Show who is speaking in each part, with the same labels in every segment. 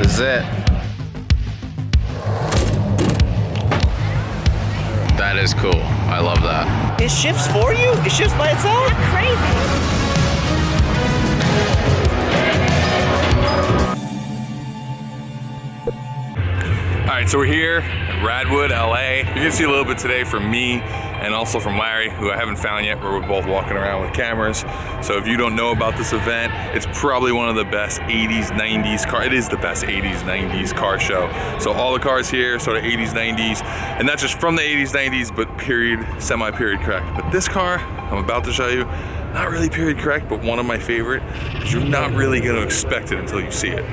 Speaker 1: This is it. That is cool. I love that.
Speaker 2: It shifts for you? It shifts by itself?
Speaker 3: That's crazy.
Speaker 4: All right, so we're here in Radwood, LA. You're gonna see a little bit today from me and also from Larry, who I haven't found yet, where we're both walking around with cameras. So if you don't know about this event, it's probably one of the best 80s, 90s car. It is the best 80s, 90s car show. So all the cars here, sort of 80s, 90s, and not just from the 80s, 90s, but period, semi-period correct. But this car I'm about to show you, not really period correct, but one of my favorite, because you're not really gonna expect it until you see it.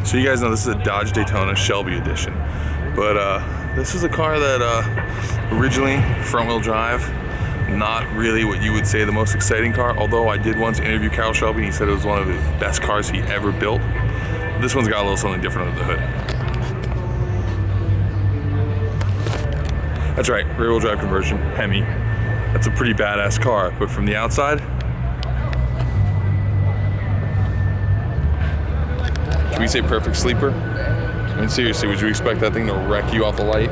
Speaker 4: So you guys know this is a Dodge Daytona Shelby edition, but this is a car that originally front-wheel drive, not really what you would say the most exciting car, although I did once interview Carroll Shelby and he said it was one of the best cars he ever built. This one's got a little something different under the hood. That's right, rear-wheel drive conversion, Hemi. That's a pretty badass car, but from the outside, can we say perfect sleeper? I mean, seriously, would you expect that thing to wreck you off the light?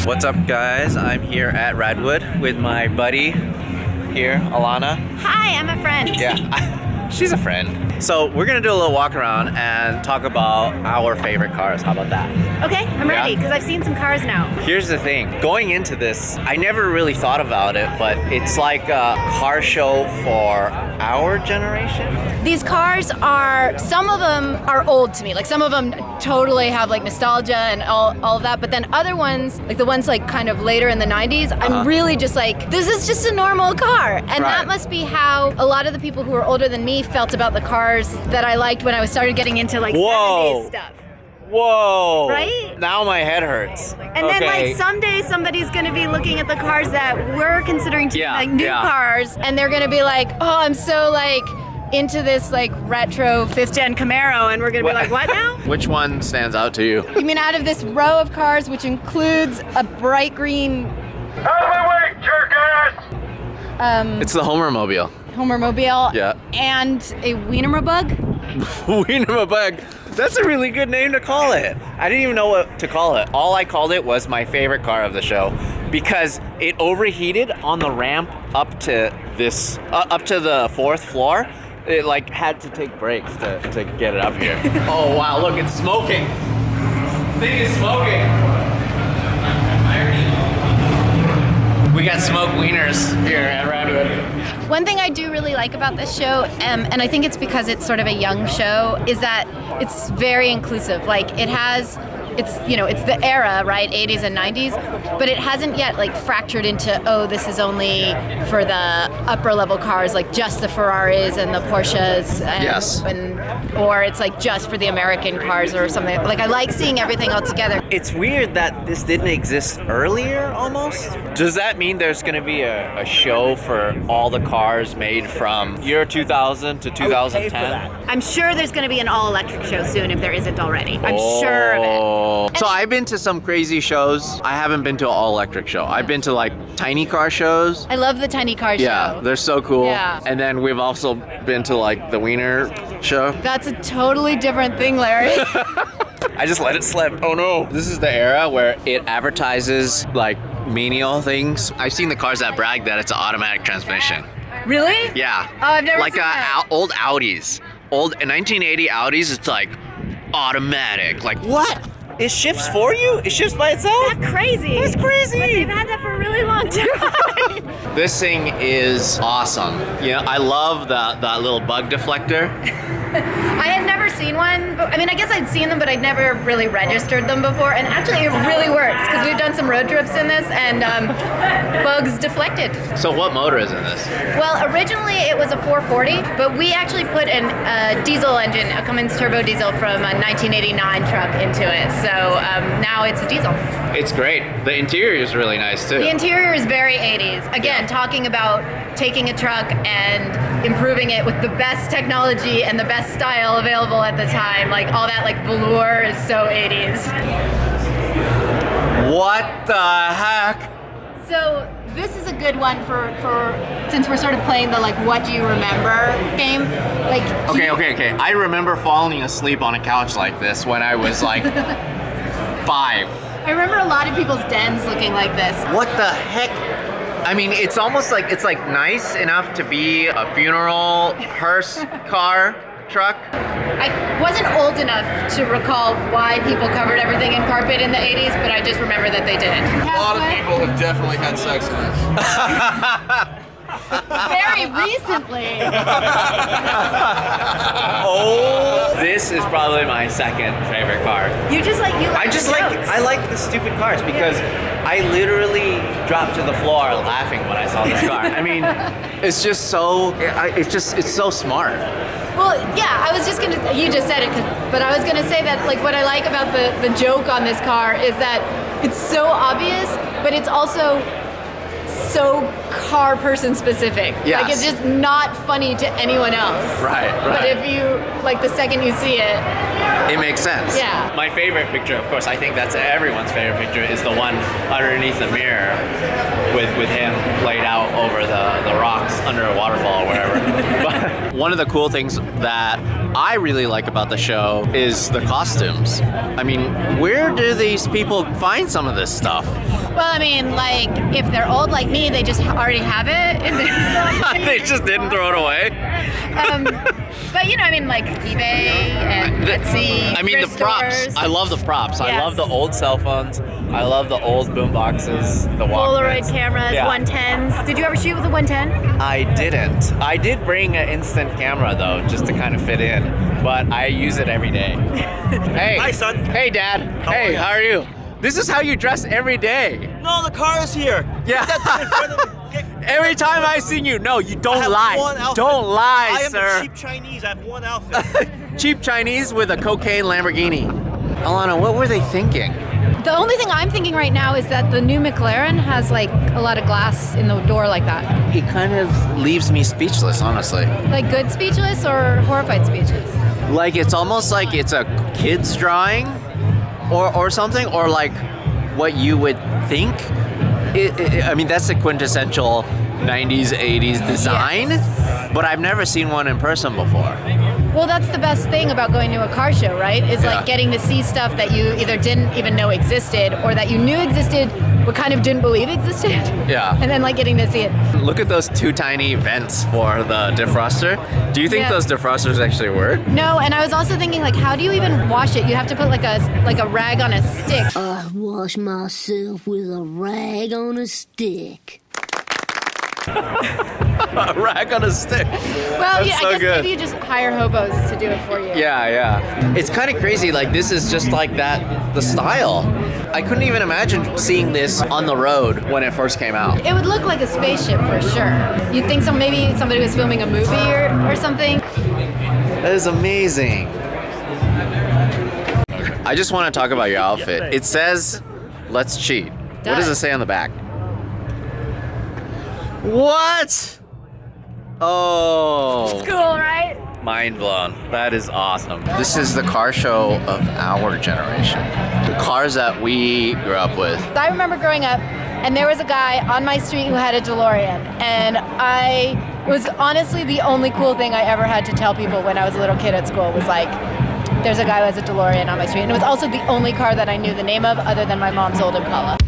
Speaker 2: What's up, guys? I'm here at Radwood with my buddy here, Alana.
Speaker 3: Hi, I'm a friend.
Speaker 2: Yeah, she's a friend. So we're gonna do a little walk around and talk about our favorite cars. How about that?
Speaker 3: Okay, I'm ready because I've seen some cars now.
Speaker 2: Here's the thing. Going into this, I never really thought about it, but it's like a car show for our generation.
Speaker 3: These cars are, some of them are old to me. Like some of them totally have like nostalgia and all of that. But then other ones, like the ones like kind of later in the 90s, I'm really just like, this is just a normal car. And that must be how a lot of the people who are older than me felt about the cars that I liked when I started getting into like 70s stuff.
Speaker 2: Whoa!
Speaker 3: Right?
Speaker 2: Now my head hurts.
Speaker 3: And then like someday somebody's gonna be looking at the cars that we're considering to be like new cars, and they're gonna be like, oh, I'm so like into this like retro 5th gen Camaro, and we're gonna be like, what now?
Speaker 2: Which one stands out to you?
Speaker 3: You mean out of this row of cars, which includes a bright green
Speaker 5: Out of my way, jerk ass!
Speaker 2: It's the Homermobile.
Speaker 3: Homermobile,
Speaker 2: Yeah.
Speaker 3: and a Wienermobug.
Speaker 2: Wienermobug. That's a really good name to call it. I didn't even know what to call it. All I called it was my favorite car of the show because it overheated on the ramp up to this, up to the 4th floor. It like had to take breaks to get it up here. Oh wow, look, it's smoking. Thing is smoking. We got smoked wieners here at Radwood.
Speaker 3: One thing I do really like about this show, and I think it's because it's sort of a young show, is that it's very inclusive. Like it has, it's the era, right, 80s and 90s, but it hasn't yet like fractured into, oh, this is only for the upper level cars, like just the Ferraris and the Porsches, or it's like just for the American cars or something. Like I like seeing everything all together.
Speaker 2: It's weird that this didn't exist earlier, almost. Does that mean there's going to be a show for all the cars made from year 2000 to 2010?
Speaker 3: I'm sure there's going to be an all-electric show soon if there isn't already. I'm sure of it.
Speaker 2: So I've been to some crazy shows. I haven't been to an all-electric show. I've been to like tiny car shows.
Speaker 3: I love the tiny car show.
Speaker 2: Yeah, they're so cool.
Speaker 3: Yeah.
Speaker 2: And then we've also been to like the Wiener show.
Speaker 3: That's a totally different thing, Larry.
Speaker 2: I just let it slip. Oh no. This is the era where it advertises like menial things. I've seen the cars that brag that it's an automatic transmission.
Speaker 3: Really?
Speaker 2: Yeah.
Speaker 3: Oh, I've never
Speaker 2: like
Speaker 3: seen that.
Speaker 2: Old Audis. Old 1980 Audis, it's like automatic. Like what? It shifts for you? It shifts by itself?
Speaker 3: That's crazy.
Speaker 2: That's crazy.
Speaker 3: But they've had that for a really long time.
Speaker 2: This thing is awesome. You know, I love that little bug deflector.
Speaker 3: I had never seen one. But, I mean, I guess I'd seen them, but I'd never really registered them before. And actually, it really works because we've done some road trips in this, and bugs deflected.
Speaker 2: So what motor is in this?
Speaker 3: Well, originally it was a 440, but we actually put a diesel engine, a Cummins turbo diesel from a 1989 truck into it. So now it's a diesel.
Speaker 2: It's great. The interior is really nice too.
Speaker 3: The interior is very 80s. Again, talking about taking a truck and improving it with the best technology and the best style available at the time. Like all that like velour is so 80s.
Speaker 2: What the heck?
Speaker 3: So this is a good one for since we're sort of playing the like what do you remember game. Like
Speaker 2: Okay. I remember falling asleep on a couch like this when I was like 5.
Speaker 3: I remember a lot of people's dens looking like this.
Speaker 2: What the heck? I mean, it's almost like it's like nice enough to be a funeral hearse car truck.
Speaker 3: I wasn't old enough to recall why people covered everything in carpet in the 80s, but I just remember that they did.
Speaker 4: A lot of people have definitely had sex in this.
Speaker 3: Very recently.
Speaker 2: Oh, this is probably my second favorite car.
Speaker 3: You just like you. Like
Speaker 2: I like the stupid cars because I literally dropped to the floor laughing when I saw this car. I mean, it's just so it's so smart.
Speaker 3: Well, yeah, I was just gonna. You just said it, but I was gonna say that like what I like about the joke on this car is that it's so obvious, but it's also so car person specific.
Speaker 2: Yes.
Speaker 3: Like it's just not funny to anyone else.
Speaker 2: Right.
Speaker 3: But if you like the second you see it,
Speaker 2: it makes sense.
Speaker 3: Yeah.
Speaker 2: My favorite picture, of course, I think that's everyone's favorite picture, is the one underneath the mirror with him laid out over the rocks under a waterfall or wherever. But one of the cool things that I really like about the show is the costumes. I mean, where do these people find some of this stuff?
Speaker 3: Well, I mean, like, if they're old like me, they just already have it.
Speaker 2: They just didn't throw it away.
Speaker 3: But, you know, I mean, like, eBay and Etsy.
Speaker 2: I mean, the
Speaker 3: thrift
Speaker 2: props.
Speaker 3: stores.
Speaker 2: I love the props. I
Speaker 3: Yes.
Speaker 2: love the old cell phones. I love the old boom boxes, the
Speaker 3: Polaroid
Speaker 2: Walkmans.
Speaker 3: cameras,
Speaker 2: Yeah.
Speaker 3: 110s. Did you ever shoot with a 110?
Speaker 2: I didn't. I did bring an instant camera, though, just to kind of fit in. But I use it every day. Hey.
Speaker 6: Hi, son.
Speaker 2: Hey, Dad. Hey, how are you? This is how you dress every day.
Speaker 6: No, the car is here.
Speaker 2: Yeah.
Speaker 6: Get that thing in front of me.
Speaker 2: Every time I see you, no, you
Speaker 6: I
Speaker 2: don't
Speaker 6: have
Speaker 2: lie.
Speaker 6: one outfit.
Speaker 2: Don't lie,
Speaker 6: I am
Speaker 2: sir.
Speaker 6: the cheap Chinese. I have one outfit.
Speaker 2: Cheap Chinese with a cocaine Lamborghini. Alana, what were they thinking?
Speaker 3: The only thing I'm thinking right now is that the new McLaren has, like, a lot of glass in the door like that.
Speaker 2: It kind of leaves me speechless, honestly.
Speaker 3: Like, good speechless or horrified speechless?
Speaker 2: Like, it's almost like it's a kid's drawing or something, or like what you would think. I mean, that's the quintessential 90s, 80s design, but I've never seen one in person before.
Speaker 3: Well, that's the best thing about going to a car show, right? Is
Speaker 2: Yeah.
Speaker 3: like getting to see stuff that you either didn't even know existed or that you knew existed but kind of didn't believe existed.
Speaker 2: Yeah.
Speaker 3: And then, like, getting to see it.
Speaker 2: Look at those two tiny vents for the defroster. Do you think
Speaker 3: Yeah.
Speaker 2: those defrosters actually work?
Speaker 3: No, and I was also thinking, like, how do you even wash it? You have to put like a rag on a stick.
Speaker 7: I wash myself with a rag on a stick.
Speaker 2: A rag on a stick.
Speaker 3: Well,
Speaker 2: That's
Speaker 3: yeah,
Speaker 2: so
Speaker 3: I guess
Speaker 2: good.
Speaker 3: maybe you just hire hobos to do it for you.
Speaker 2: Yeah. It's kind of crazy. Like, this is just like that, the style. I couldn't even imagine seeing this on the road when it first came out.
Speaker 3: It would look like a spaceship for sure. You'd think maybe somebody was filming a movie or something.
Speaker 2: That is amazing. I just want to talk about your outfit. It says, "Let's cheat." What does it say on the back? What? Oh.
Speaker 3: Cool, right?
Speaker 2: Mind blown. That is awesome. This is the car show of our generation. The cars that we grew up with.
Speaker 3: I remember growing up, and there was a guy on my street who had a DeLorean, and I was honestly the only cool thing I ever had to tell people when I was a little kid at school was like, there's a guy who has a DeLorean on my street. And it was also the only car that I knew the name of other than my mom's old Impala.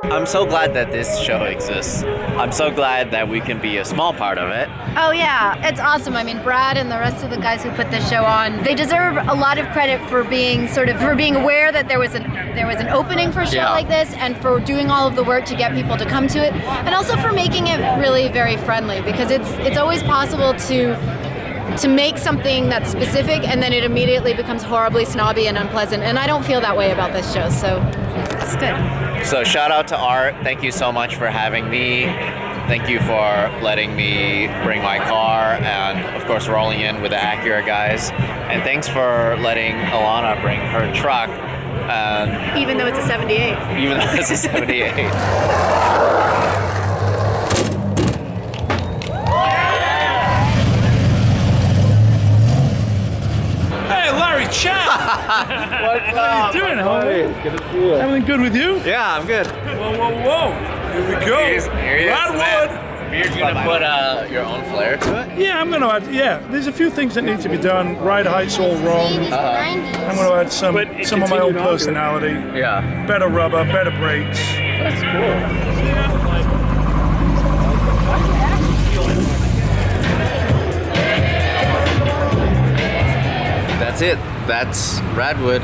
Speaker 2: I'm so glad that this show exists. I'm so glad that we can be a small part of it.
Speaker 3: Oh yeah, it's awesome. I mean, Brad and the rest of the guys who put this show on, they deserve a lot of credit for being aware that there was an opening for a show like this, and for doing all of the work to get people to come to it, and also for making it really very friendly, because it's always possible to make something that's specific and then it immediately becomes horribly snobby and unpleasant, and I don't feel that way about this show, so it's good.
Speaker 2: So shout out to Art. Thank you so much for having me. Thank you for letting me bring my car and, of course, rolling in with the Acura guys. And thanks for letting Alana bring her truck.
Speaker 3: Even though it's a 78.
Speaker 2: Even though it's a 78.
Speaker 8: Hey, Larry, chat!
Speaker 2: What's up?
Speaker 8: How you doing? How are you?
Speaker 2: Good to see you.
Speaker 8: Everything good with you?
Speaker 2: Yeah, I'm good.
Speaker 8: Whoa. Here we go.
Speaker 2: Here he is.
Speaker 8: Radwood!
Speaker 2: You're gonna put your own flair to it?
Speaker 8: Yeah, I'm going to add, there's a few things that need to be done. Ride height's all wrong. I'm going to add some of my own personality.
Speaker 2: Yeah.
Speaker 8: Better rubber, better brakes.
Speaker 2: That's cool. That's it. That's Radwood,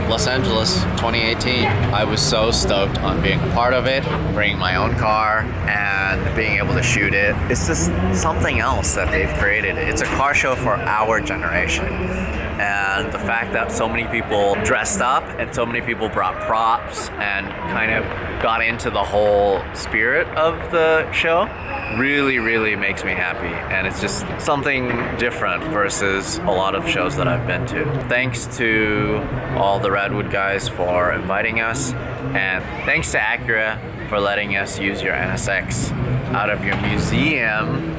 Speaker 2: Los Angeles, 2018. I was so stoked on being a part of it, bringing my own car, and being able to shoot it. It's just something else that they've created. It's a car show for our generation. and the fact that so many people dressed up and so many people brought props and kind of got into the whole spirit of the show really, really makes me happy. And it's just something different versus a lot of shows that I've been to. Thanks to all the Radwood guys for inviting us, and thanks to Acura for letting us use your NSX out of your museum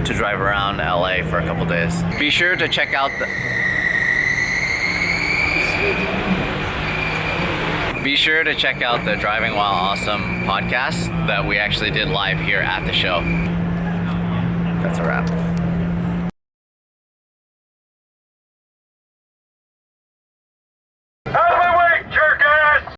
Speaker 2: to drive around LA for a couple days. Be sure to check out the Driving While Awesome podcast that we actually did live here at the show. That's a wrap.